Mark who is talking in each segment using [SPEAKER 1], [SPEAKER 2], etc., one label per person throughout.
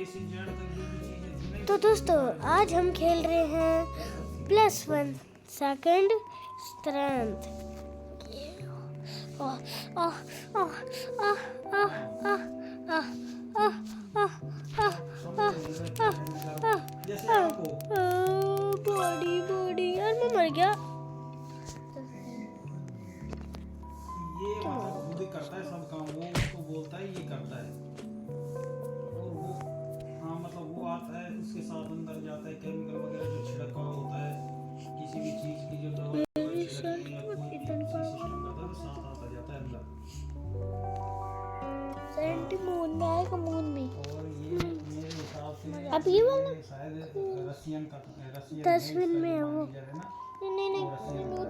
[SPEAKER 1] तो दोस्तों आज हम खेल रहे हैं +1 सेकंड स्ट्रेंथ। बॉडी बॉडी यार मैं मर गया।
[SPEAKER 2] ये मतलब खुद ही करता है सब काम, वो उसको बोलता है ये करता है और वो हाँ मतलब वो आता है उसके साथ अंदर जाता है, केमिकल वगैरह जो छिड़का होता है किसी भी चीज की जो दवा छिड़कनी है कोई भी सिस्टम करता है तो साथ आता जाता है अंदर।
[SPEAKER 1] सेंट मून में आएगा मून में।
[SPEAKER 2] और ये मेरे हिसाब से
[SPEAKER 1] अब ये वाला
[SPEAKER 2] शायद रशियन
[SPEAKER 1] 10 मिनट में है वो।
[SPEAKER 2] है ना।
[SPEAKER 1] नहीं
[SPEAKER 2] वो रशियन का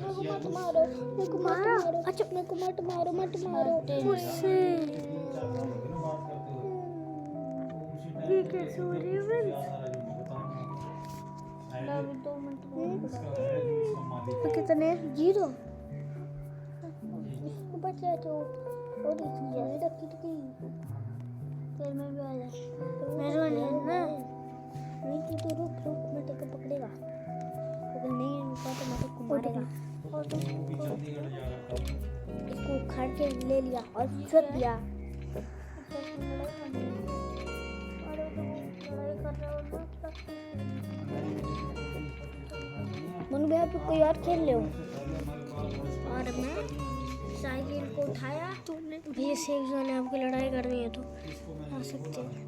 [SPEAKER 1] मेरे को मत मारो अच्छा मेरे को मत मारो मुझसे। ये कैसे हो रही है कितने 0 बचा तो और इसमें रखी थी फिर मैं भी आ जा मेरे वाले ना नहीं कि तो रुक मैं तेरे को पकड़ेगा अगर नहीं रुका तो मैं तेरे को मारेगा और तुम इसको उखाड़ के ले लिया और फेंक दिया। मन भैया पे कोई और खेल लो और मैं साइकिल को उठाया तुमने भैया सेफ जोन है आपकी लड़ाई करनी है तो आ सकते हैं।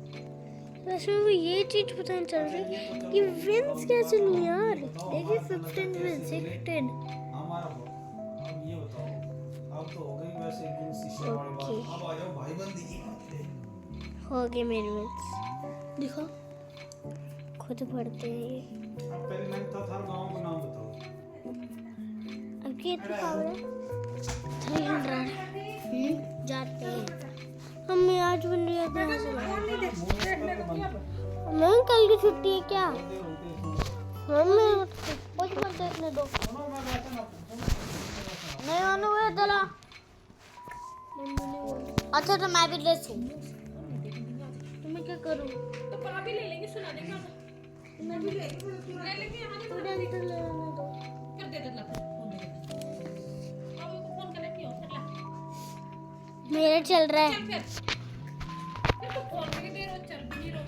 [SPEAKER 1] वैसे मेरे को ये चीज पता नहीं चल रही कि विंस कैसे नहीं यार देखिए 15 विंस 16
[SPEAKER 2] हमारा अब ये बताओ अब तो हो गई वैसे विन सिस्टम वाली बात। अब आ जाओ भाईबंदी की बात पे।
[SPEAKER 1] हो गए मेरे विंस दिखो खुद पढ़ते हैं ये।
[SPEAKER 2] अब पहले मैं था थार गांव का नाम बताओ।
[SPEAKER 1] अब कितनी पावर है 300 जाते हैं हम आज बन रही है मैं कल की छुट्टी है क्या हमें कुछ मत देखने दो नहीं मानो हुआ चला अच्छा तो मैं भी ड्रेस हूँ तो मैं क्या करूँ
[SPEAKER 3] तो पा भी ले लेंगे सुना देंगे मैं भी ले लेंगे
[SPEAKER 1] थोड़ा अंतर ले आने दो
[SPEAKER 3] कर दे देना फोन दे देना अब को फोन करने क्यों कर ला
[SPEAKER 1] मेरा चल रहा है
[SPEAKER 3] चल फिर तो फोन में दे रो चल भी नहीं रो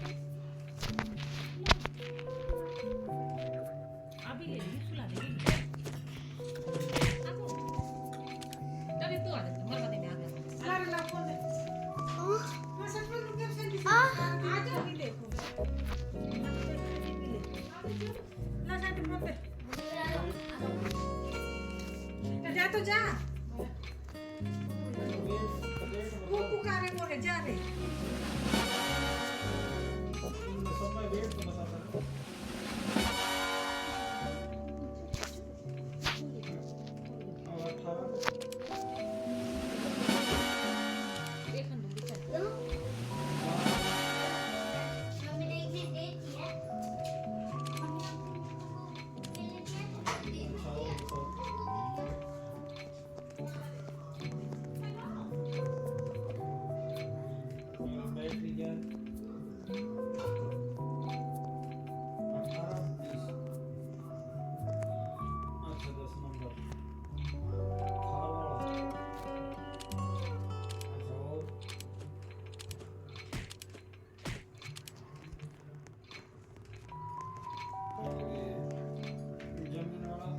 [SPEAKER 3] अभी ले लेंगे सुला देंगे तभी तो आ जाता मर बने में आ गया अरे ला फोन दे मैं सच में रुक गया सेंटी आ जाओ भी देखो ला सेंटी में पे जा तो जा वो पुकारे बोले जा रे
[SPEAKER 2] सब में वेट तो बता दो। और 18
[SPEAKER 3] देखन दूंगी चल
[SPEAKER 2] बैटरी क्या 18 20 अच्छा 10 नंबर खावा अच्छा और जमीन वाला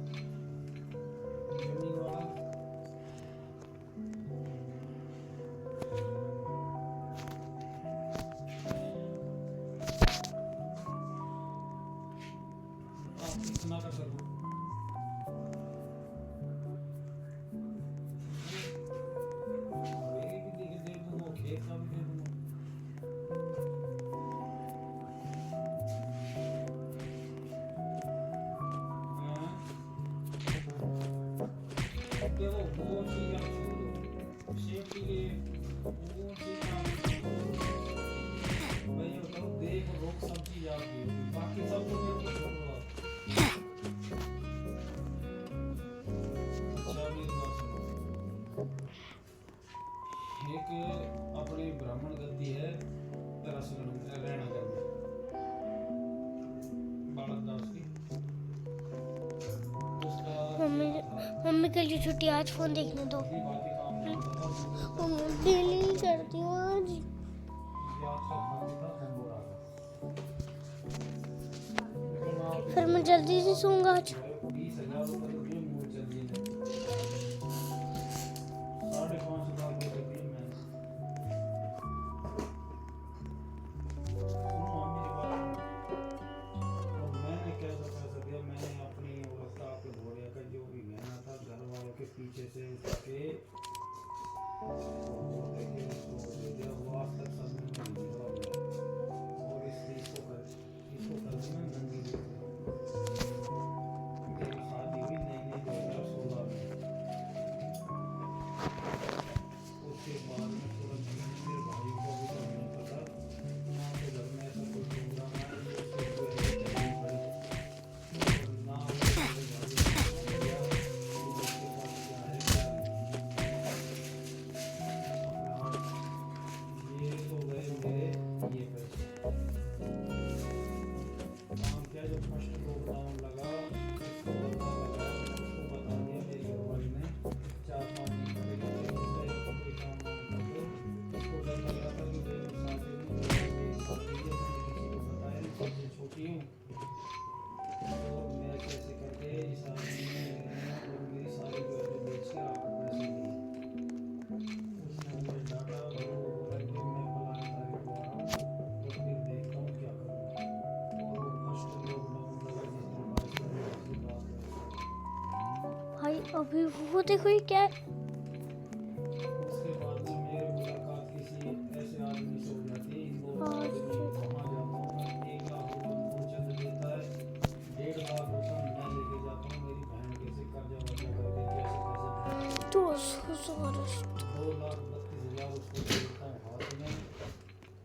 [SPEAKER 2] कितना का करूँ भी दे दूँ खेत का भी दे दूँ देखो वो चीज़ आप छोड़ो सेफ्टी के वो चीज़ आप भाई बताओ देख रोक सब चीज़ आपकी बाकी सब तो मेरे को छोड़ो आप
[SPEAKER 1] मम्मी के लिए छुट्टी, आज फोन देखने दो।
[SPEAKER 2] बाकी काम नहीं होता था,
[SPEAKER 1] मम्मी डेली करती हूँ आज।
[SPEAKER 2] ये आपका खाली था नंबर आ गया। लेकिन आप
[SPEAKER 1] फिर मैं जल्दी से सोऊंगा आज।
[SPEAKER 2] 20,000 रुपये तो दिए मुझे जल्दी ने, 5,500 रुपये तो दिए मैंने। सुनो आप मेरी बात, और मैंने कैसा पैसा दिया, मैंने अपनी औरत का, आपके घोड़े का जो भी गहना था घर वालों के पीछे से उसके वो देखिए उसको दे दिया, वो आज तक सब में नहीं दिया हमने। और इस चीज को कर दी मैं नंगी देख रहा हूँ। मेरी शादी हुई नई 2016 में, उसके बाद में तुरंत मेरे भाइयों को भी तो नहीं पता ना तो घर में ऐसा कोई प्रोग्राम है उससे कोई ऐसी तकलीफ पड़ी, और ना वो मेरे भाइयों को दिया कि उसके पास क्या है क्या नहीं। ये तो गए मेरे ये पैसे। काम क्या, जो फर्स्ट लॉकडाउन लगा उसको बता लगा, उसको बता दिया मेरी घरवाली ने 4-5 दिन पहले कि कोई काम वाम कर दो। उसको डर लग रहा था कि मेरी शादी में मेरी शादी है, मैंने किसी को बताया नहीं, सबसे छोटी हूँ, और मैं कैसे करके इस आदमी ने और मेरी सारी जो बेच के आपको पैसे दिए। उसने मुझे डांटा, वो बोला कि मैं फलानी तारीख को आ रहा हूँ और फिर देखता हूँ क्या करूँगा। और वो फर्स्ट लॉकडाउन लगा जिस दिन 22 तारीख की बात है।
[SPEAKER 1] भाई अभी वो देखो ये क्या है?
[SPEAKER 2] उसके बाद में मेरी मुलाकात किसी ऐसे आदमी से हो जाती है, इंदौर का आदमी, वहाँ जाता हूँ मैं, 1 लाख रुपये मूलचंद देता है, 1.5 लाख रुपये मैं लेके जाता हूँ मेरी बहन के से कर्जा वर्जा करके कैसे कैसे 2,32,000 उसको देता हूँ हाथ में,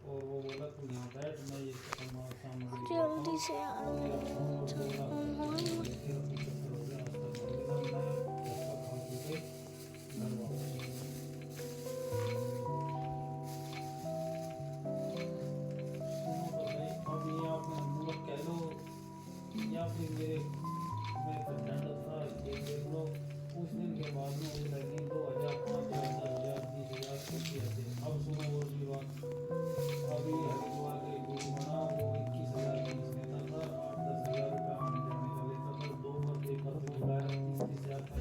[SPEAKER 2] और वो बोला तू यहाँ बैठ, मैं ये सामग्री
[SPEAKER 1] जल्दी से यार।
[SPEAKER 2] मेरा फोन और 2 लाख लेके 75 रुपये आज तक भर देना, मैं धक्का खा के घर वापस। सुनो तो सही, अब ये आपने मूर्ख कह लो या फिर मेरे का दंड था ये देख लो। उस दिन के बाद में वो लगी 2,000, 5,000, 10,000, 20,000 कुछ ऐसे। अब सुनो और भी बात, अभी हरिद्वार के गुरु बना, वो 21,000 फीस लेता था, 8-10,000 रुपये आने जाने का लेता था, 2 बंदे पर बुलाया 30,000 का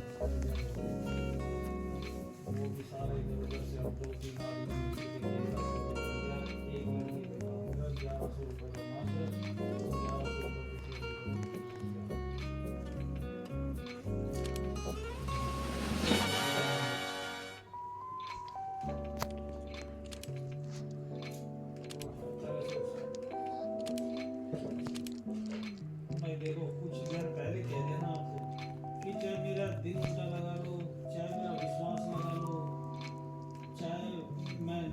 [SPEAKER 2] वो भी सारे इधर उधर से अब 2-3 आदमी मिलके देखेगा, एक लड़की देखा होगा 1,100 रुपये का मात्र, 1,100 रुपये मैं देखो कुछ देर पहले कह देना आपको कि चाहे मेरा दिल ऊंचा लगा लो, चाहे मेरा विश्वास लगा लो, चाहे मैं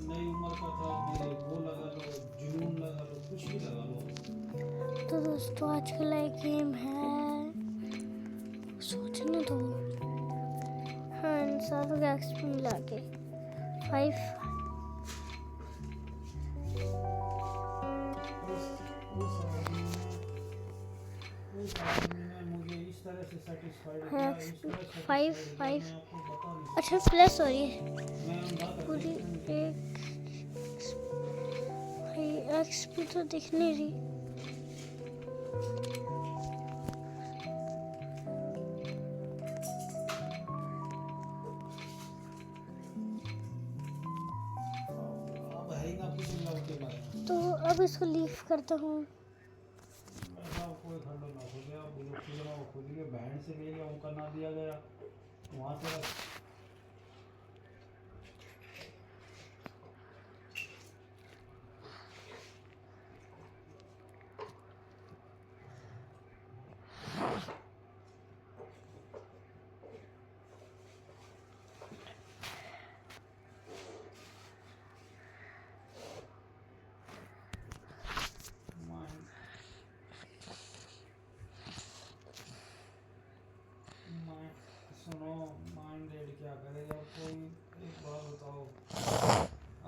[SPEAKER 2] नई उम्र का था मेरे वो लगा लो, जुनून लगा लो, कुछ भी लगा लो।
[SPEAKER 1] तो दोस्तों आज का लाइक गेम है, सोचने दो। हाँ इन सारों के एक्सपी मिला के 5।
[SPEAKER 2] उस आदमी ने मुझे इस तरह से सेटिस्फाइड किया, इस तरह से
[SPEAKER 1] 5
[SPEAKER 2] satisfied
[SPEAKER 1] 5
[SPEAKER 2] किया, मैं आपको बता नहीं
[SPEAKER 1] अच्छा प्लस हो रही है
[SPEAKER 2] सकता। मैं बात
[SPEAKER 1] पूरी एक भाई एक्सपी तो दिख नहीं रही।
[SPEAKER 2] अब है ही ना कुछ लव के बारे में।
[SPEAKER 1] तो अब इसको लीव करता हूँ।
[SPEAKER 2] ऐसा कोई खंडन ना हो गया, बुजुर्ग खुलना वो खुल गया, बहन से ले लिया उनका ना दिया गया, वहाँ से सुनो माइंडेड क्या करेगा कोई, एक बात बताओ,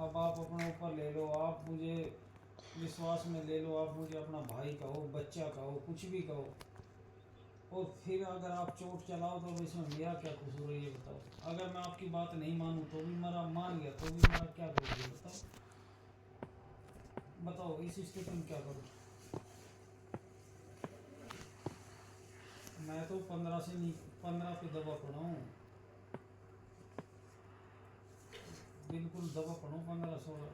[SPEAKER 2] अब आप अपने ऊपर ले लो, आप मुझे विश्वास में ले लो, आप मुझे अपना भाई कहो, बच्चा कहो, कुछ भी कहो, और फिर अगर आप चोट चलाओ तो इसमें मेरा क्या कसूर है ये बताओ। अगर मैं आपकी बात नहीं मानूं तो भी मेरा मान गया तो भी मेरा क्या करूँ बताओ इस स्थिति में क्या करूँ। मैं तो 15 पे दबा पड़ा हूँ, बिल्कुल दबा पड़ा हूँ 15-16।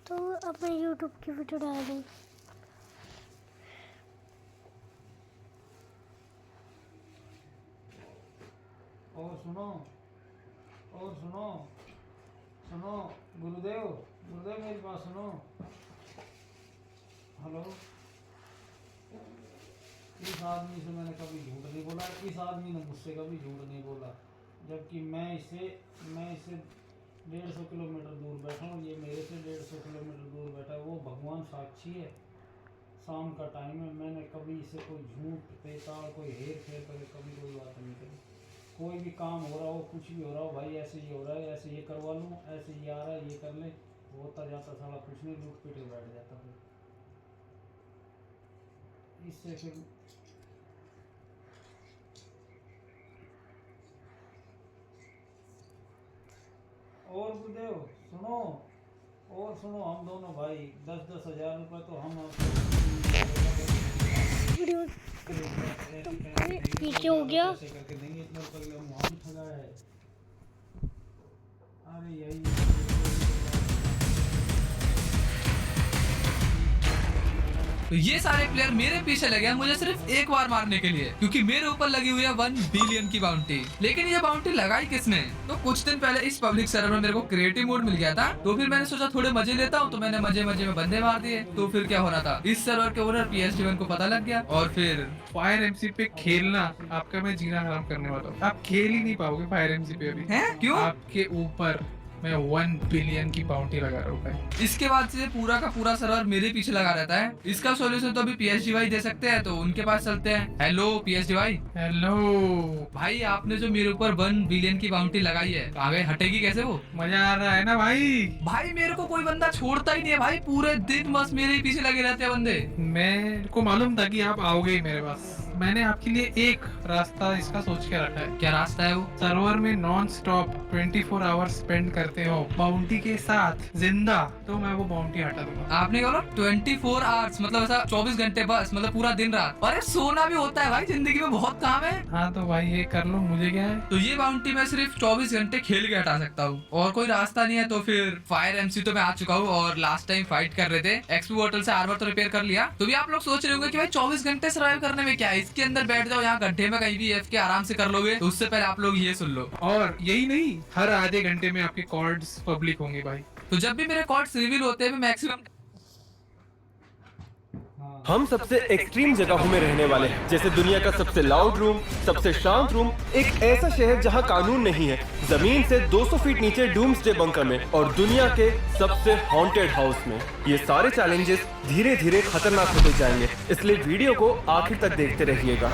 [SPEAKER 1] तो अब मैं यूट्यूब की वीडियो डाल दूँ।
[SPEAKER 2] और सुनो गुरुदेव मेरी बात सुनो। हेलो, इस आदमी से मैंने कभी झूठ नहीं बोला, इस आदमी ने मुझसे कभी झूठ नहीं बोला, जबकि मैं इससे 150 किलोमीटर दूर बैठा हूँ, ये मेरे से 150 किलोमीटर दूर बैठा है। वो भगवान साक्षी है, शाम का टाइम है, मैंने कभी इसे कोई झूठ पेताल कोई हेर फेर करे कभी कोई बात नहीं करी। कोई भी काम हो रहा हो, कुछ भी हो रहा हो, भाई ऐसे ये हो रहा है, ऐसे ये करवा लूँ, ऐसे ये आ रहा है, ये कर ले, होता जाता साला कुछ नहीं, लूट पीट के बैठ जाता फिर। इससे फिर और गुरुदेव सुनो हम दोनों भाई 10-10 हज़ार रुपये तो हम
[SPEAKER 1] वीडियो पीछे हो गया।
[SPEAKER 2] ऐसे करके देंगे, इतने रुपये के लिए हम वहाँ भी ठगा है। अरे यही
[SPEAKER 4] तो ये सारे प्लेयर मेरे पीछे लगे हैं मुझे सिर्फ एक बार मारने के लिए, क्योंकि मेरे ऊपर लगी हुई है 1 बिलियन की बाउंटी। लेकिन ये बाउंटी लगाई किसने? तो कुछ दिन पहले इस पब्लिक सर्वर में मेरे को क्रिएटिव मोड मिल गया था, तो फिर मैंने सोचा थोड़े मजे लेता हूँ, तो मैंने मजे में बंदे मार दिए। तो फिर क्या हो रहा था, इस सर्वर के ओनर PS1 को पता लग गया और फिर
[SPEAKER 5] फायर एमसी पे खेलना आपका मैं जीना हराम करने वाला हूँ। आप खेल ही नहीं पाओगे फायर एमसी पे अभी।
[SPEAKER 4] हैं? क्यों?
[SPEAKER 5] आपके ऊपर मैं 1 बिलियन की बाउंटी लगा रहा हूँ भाई।
[SPEAKER 4] इसके बाद से पूरा का पूरा सर्वर मेरे पीछे लगा रहता है। इसका सॉल्यूशन तो अभी PSG भाई दे सकते हैं, तो उनके पास चलते हैं। हेलो PSG भाई।
[SPEAKER 5] हेलो
[SPEAKER 4] भाई आपने जो मेरे ऊपर 1 बिलियन की बाउंटी लगाई है, आगे हटेगी कैसे वो?
[SPEAKER 5] मजा आ रहा है ना भाई?
[SPEAKER 4] भाई मेरे को कोई बंदा छोड़ता ही नहीं है भाई, पूरे दिन बस मेरे ही पीछे लगे रहते हैं बंदे।
[SPEAKER 5] मेरे को मालूम था कि आप आओगे ही मेरे पास। मैंने आपके लिए एक रास्ता इसका सोच के रखा है।
[SPEAKER 4] क्या रास्ता है वो?
[SPEAKER 5] सर्वर में नॉन स्टॉप 24 आवर्स स्पेंड करते हो बाउंटी के साथ जिंदा, तो मैं वो बाउंटी हटा दूंगा।
[SPEAKER 4] आपने बोला 24 आवर्स मतलब ऐसा 24 घंटे बस, मतलब पूरा दिन रात। अरे सोना भी होता है भाई, जिंदगी में बहुत काम है।
[SPEAKER 5] हाँ तो भाई ये कर लो, मुझे क्या है।
[SPEAKER 4] तो ये बाउंटी मैं सिर्फ 24 घंटे खेल के हटा सकता हूँ और कोई रास्ता नहीं है। तो फिर फायर एमसी तो मैं आ चुका हूँ और लास्ट टाइम फाइट कर रहे थे। एक्सपी बोतल से आर्मर तो रिपेयर कर लिया। तो भी आप लोग सोच रहे होंगे कि भाई 24 घंटे सर्वाइव करने में क्या है, इसके अंदर बैठ जाओ, यहाँ गड्ढे में कहीं भी FK आराम से कर लोगे। तो उससे पहले आप लोग ये सुन लो,
[SPEAKER 5] और यही नहीं, हर आधे घंटे में आपके कॉर्ड्स पब्लिक होंगे भाई।
[SPEAKER 4] तो जब भी मेरे कॉर्ड्स रिवील होते हैं मैक्सिमम
[SPEAKER 6] हम सबसे एक्सट्रीम जगहों में रहने वाले हैं, जैसे दुनिया का सबसे लाउड रूम, सबसे शांत रूम, एक ऐसा शहर जहां कानून नहीं है, जमीन से 200 फीट नीचे डूम्सडे बंकर में, और दुनिया के सबसे हॉन्टेड हाउस में। ये सारे चैलेंजेस धीरे धीरे खतरनाक होते जाएंगे, इसलिए वीडियो को आखिर तक देखते रहिएगा।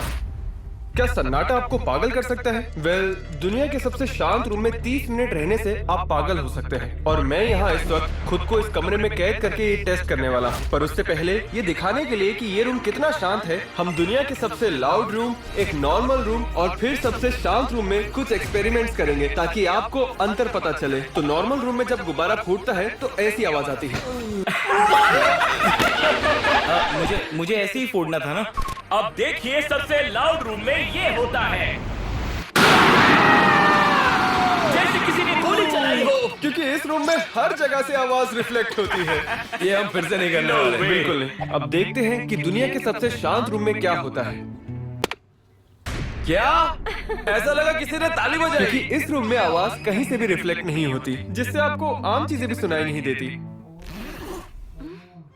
[SPEAKER 6] क्या सन्नाटा आपको पागल कर सकता है? वेल, दुनिया के सबसे शांत रूम में 30 मिनट रहने से आप पागल हो सकते हैं, और मैं यहाँ इस वक्त खुद को इस कमरे में कैद करके ये टेस्ट करने वाला हूँ। पर उससे पहले ये दिखाने के लिए कि ये रूम कितना शांत है, हम दुनिया के सबसे लाउड रूम, एक नॉर्मल रूम और फिर सबसे शांत रूम में कुछ एक्सपेरिमेंट्स करेंगे, ताकि आपको अंतर पता चले। तो नॉर्मल रूम में जब गुब्बारा फूटता है तो ऐसी आवाज आती है।
[SPEAKER 7] मुझे ऐसे ही फोड़ना था ना। अब देखिए सबसे लाउड रूम में ये होता है जैसे किसी ने गोली चलाई हो,
[SPEAKER 6] क्योंकि इस रूम में हर जगह से आवाज रिफ्लेक्ट होती है। ये हम फिर से नहीं करने वाले। बिल्कुल नहीं। अब देखते हैं कि दुनिया के सबसे शांत रूम में क्या होता है।
[SPEAKER 7] क्या ऐसा लगा किसी ने ताली बजाई?
[SPEAKER 6] क्योंकि इस रूम में आवाज कहीं से भी रिफ्लेक्ट नहीं होती, जिससे आपको आम चीजें भी सुनाई नहीं देती।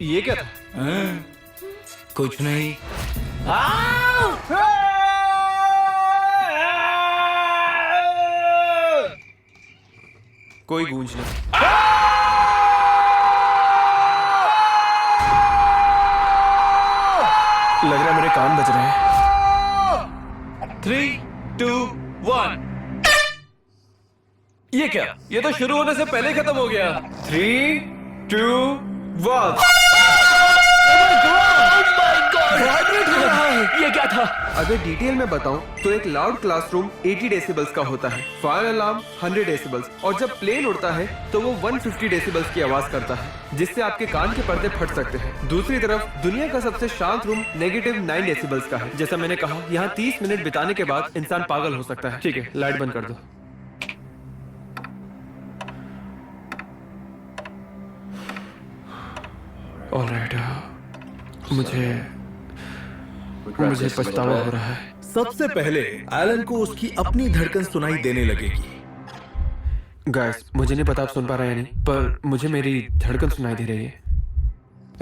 [SPEAKER 6] ये क्या था?
[SPEAKER 7] कुछ नहीं।
[SPEAKER 6] कोई गूंज नहीं। लग रहा है मेरे कान बज रहे हैं।
[SPEAKER 7] 3, 2, 1। ये क्या? ये तो शुरू होने से पहले खत्म हो गया।
[SPEAKER 6] 3, 2, 1। वाइब्रेट हो रहा है।
[SPEAKER 7] ये क्या था?
[SPEAKER 6] अगर डिटेल में बताऊं तो एक लाउड क्लासरूम 80 डेसिबल्स का होता है, फायर अलार्म 100 डेसिबल्स, और जब प्लेन उड़ता है तो वो 150 डेसिबल्स की आवाज करता है, जिससे आपके कान के पर्दे फट सकते हैं। दूसरी तरफ दुनिया का सबसे शांत रूम -9 डेसिबल्स का है। जैसा मैंने कहा, यहाँ 30 मिनट बिताने के बाद इंसान पागल हो सकता है। ठीक है, लाइट बंद कर दो। ऑलराइट, मुझे पछतावा हो रहा है।
[SPEAKER 8] सबसे पहले एलन को उसकी अपनी धड़कन सुनाई देने लगेगी।
[SPEAKER 6] गाइस, मुझे नहीं पता आप सुन पा रहे हैं नहीं, पर मुझे मेरी धड़कन सुनाई दे रही है।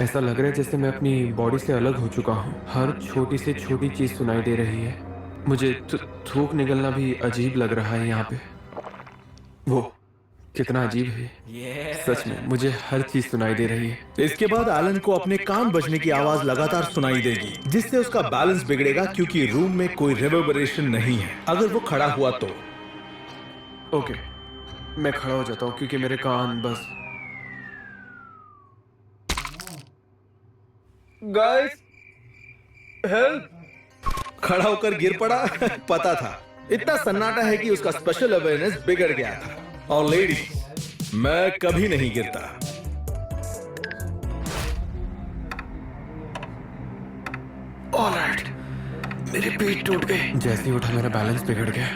[SPEAKER 6] ऐसा लग रहा है जैसे मैं अपनी बॉडी से अलग हो चुका हूँ। हर छोटी से छोटी चीज सुनाई दे रही है। मुझे थूक निकलना भी अजीब लग रहा है यहाँ पे। वो कितना अजीब है। सच में मुझे हर चीज सुनाई दे रही है।
[SPEAKER 8] इसके बाद एलन को अपने कान बजने की आवाज लगातार सुनाई देगी, जिससे उसका बैलेंस बिगड़ेगा क्योंकि रूम में कोई रिवर्बरेशन नहीं है। अगर वो खड़ा हुआ तो
[SPEAKER 6] ओके, मैं खड़ा हो जाता हूँ क्योंकि मेरे कान बस। Guys, help!
[SPEAKER 8] खड़ा होकर गिर पड़ा। पता था, इतना सन्नाटा है कि उसका स्पेशल अवेयरनेस बिगड़ गया था। और लेडीज, मैं कभी नहीं गिरता।
[SPEAKER 6] ऑलराइट, मेरे पीठ टूट गए। जैसे ही उठा मेरा बैलेंस बिगड़ गया।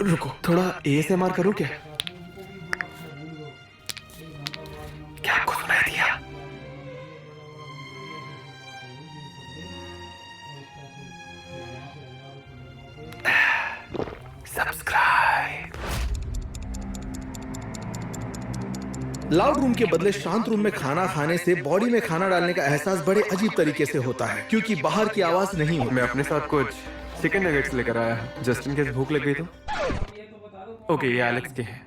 [SPEAKER 6] रुको, थोड़ा ASMR करूं क्या? क्या आपको सुनाई दिया? सब्सक्राइब।
[SPEAKER 8] लाउड रूम के बदले शांत रूम में खाना खाने से बॉडी में खाना डालने का एहसास बड़े अजीब तरीके से होता है, क्योंकि बाहर की आवाज नहीं होती।
[SPEAKER 6] मैं अपने साथ कुछ चिकन नगेट्स लेकर आया हूं, जस्टिन के भूख लग गई तो। ओके, ये एलेक्स के हैं।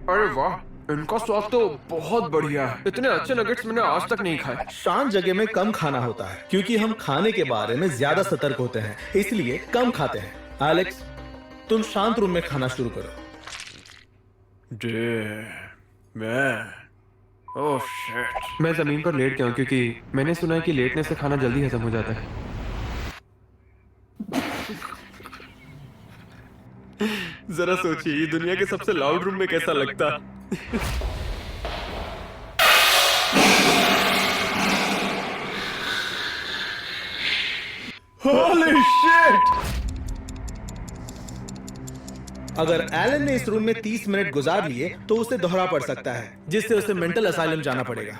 [SPEAKER 6] अरे वाह, इनका स्वाद तो बहुत बढ़िया है। इतने अच्छे नगेट्स मैंने आज तक नहीं खाए।
[SPEAKER 8] शांत जगह में कम खाना होता है क्योंकि हम खाने के बारे में ज्यादा सतर्क होते हैं, इसलिए कम खाते हैं। एलेक्स, तुम शांत रूम में खाना शुरू करो।
[SPEAKER 6] Oh shit. मैं जमीन पर लेट गया हूं क्योंकि मैंने सुना है कि लेटने से खाना जल्दी हजम हो जाता है। जरा सोचिए, दुनिया के सबसे लाउड रूम में कैसा लगता।
[SPEAKER 8] Holy shit! अगर एलन ने इस रूम में 30 मिनट गुजार लिए तो उसे दोहरा पड़ सकता है, जिससे उसे मेंटल असाइलम जाना पड़ेगा।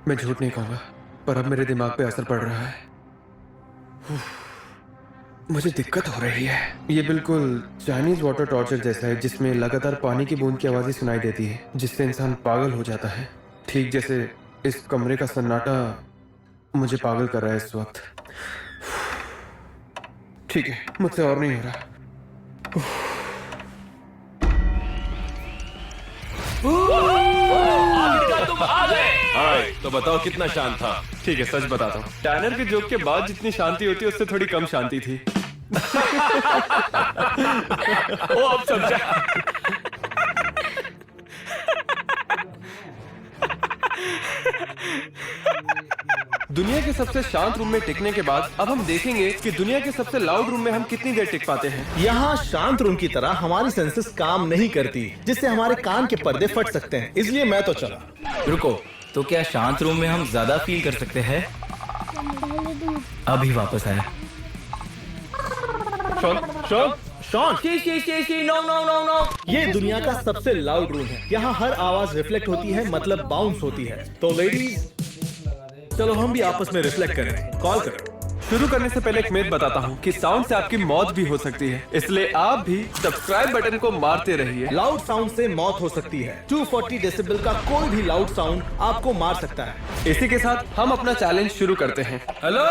[SPEAKER 6] मैं झूठ नहीं कहूंगा, पर अब मेरे दिमाग पे असर पड़ रहा है। मुझे दिक्कत हो रही है। ये बिल्कुल चाइनीज वाटर टॉर्चर जैसा है, जिसमें लगातार पानी की बूंद की आवाजें सुनाई देती है, जिससे इंसान पागल हो जाता है। ठीक जैसे इस कमरे का सन्नाटा मुझे पागल कर रहा है इस वक्त। ठीक है, मुझसे और नहीं हो रहा।
[SPEAKER 7] तुम आ गए।
[SPEAKER 6] तो बताओ कितना शांत था। ठीक है, सच बताता हूँ, टैनर के जोक के बाद जितनी शांति होती है उससे थोड़ी कम शांति थी।
[SPEAKER 7] ओ, अब समझा।
[SPEAKER 6] दुनिया के सबसे शांत रूम में टिकने के बाद अब हम देखेंगे कि दुनिया के सबसे लाउड रूम में हम कितनी देर टिक पाते हैं।
[SPEAKER 8] यहाँ शांत रूम की तरह हमारी सेंसेस काम नहीं करती, जिससे हमारे कान के पर्दे फट सकते हैं। इसलिए मैं तो चला।
[SPEAKER 7] रुको, तो क्या शांत रूम में हम ज्यादा फील कर सकते हैं? अभी वापस आया।
[SPEAKER 8] Shawn,
[SPEAKER 7] no no no no.
[SPEAKER 8] ये दुनिया का सबसे लाउड रूम है। यहाँ हर आवाज रिफ्लेक्ट होती है, मतलब बाउंस होती है। तो लेडीज, चलो हम भी आपस में रिफ्लेक्ट करें। कॉल करो।
[SPEAKER 6] शुरू करने से पहले एक मिथ बताता हूँ कि साउंड से आपकी मौत भी हो सकती है, इसलिए आप भी सब्सक्राइब बटन को मारते रहिए।
[SPEAKER 8] लाउड साउंड से मौत हो सकती है। 240 डेसिबल का कोई भी लाउड साउंड आपको मार सकता है।
[SPEAKER 6] इसी के साथ हम अपना चैलेंज शुरू करते हैं। हेलो,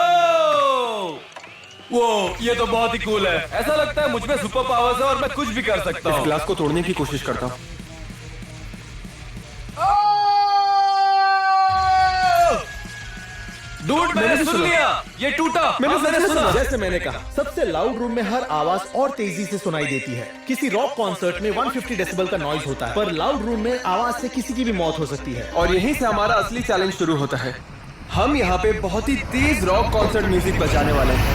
[SPEAKER 6] वो ये तो बहुत ही कूल है। ऐसा लगता है मुझ में सुपर पावर्स है और मैं कुछ भी कर सकता हूँ। इस ग्लास को तोड़ने की कोशिश करता हूँ। डूड मैंने सुन लिया,
[SPEAKER 7] ये टूटा।
[SPEAKER 6] मैंने सुना।
[SPEAKER 8] जैसे मैंने कहा, सबसे लाउड रूम में हर आवाज और तेजी से सुनाई देती है। किसी रॉक कॉन्सर्ट में 150 डेसिबल का नॉइज होता है, पर लाउड रूम में आवाज से किसी की भी मौत हो सकती है।
[SPEAKER 6] और यहीं से हमारा असली चैलेंज शुरू होता है। हम यहाँ पे बहुत ही तेज रॉक कॉन्सर्ट म्यूजिक बजाने वाले हैं।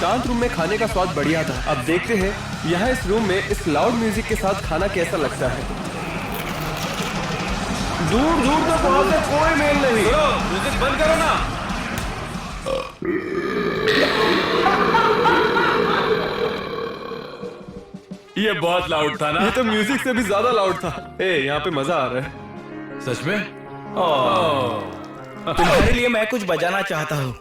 [SPEAKER 6] शांत रूम में खाने का स्वाद बढ़िया था। अब देखते हैं यहाँ इस रूम में इस लाउड म्यूजिक के साथ खाना कैसा लगता है। दूर दूर तक वहां से कोई मेल नहीं।
[SPEAKER 7] म्यूजिक बंद करो ना। ये बहुत लाउड था ना।
[SPEAKER 6] ये तो म्यूजिक से भी ज्यादा लाउड था। यहाँ पे मजा आ रहा है।
[SPEAKER 7] सच में?
[SPEAKER 9] तुम्हारे लिए मैं कुछ बजाना चाहता हूँ।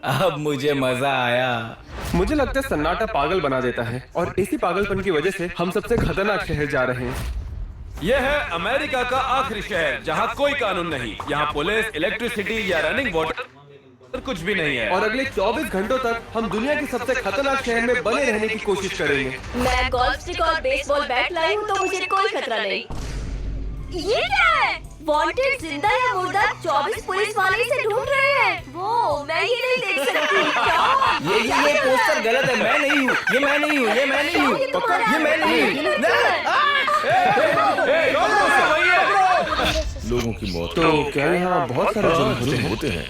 [SPEAKER 9] अब मुझे मजा आया।
[SPEAKER 6] मुझे लगता है सन्नाटा पागल बना देता है, और इसी पागलपन की वजह से हम सबसे खतरनाक शहर जा रहे हैं।
[SPEAKER 7] यह है अमेरिका का आखिरी शहर जहां कोई कानून नहीं। यहां पुलिस, इलेक्ट्रिसिटी या रनिंग वाटर कुछ भी नहीं है।
[SPEAKER 6] और अगले 24 घंटों तक हम दुनिया के सबसे खतरनाक शहर में बने रहने की कोशिश करेंगे।
[SPEAKER 10] मैं गोल्फ स्टिक और बेसबॉल बैट लाई हूँ, तो मुझे कोई खतरा नहीं। ये क्या है? वांटेड जिंदा या मुर्दा 24 पुलिस वाले इसे ढूंढ रहे हैं। वो मैं ये नहीं देख सकती। क्या?
[SPEAKER 9] ये पोस्टर गलत है। मैं नहीं हूँ, ये मैं नहीं हूँ, ये मैं नहीं हूँ, ये मैं नहीं हूँ।
[SPEAKER 8] लोगों की मौत
[SPEAKER 6] तो क्या यहाँ बहुत सारे जुर्म होते हैं?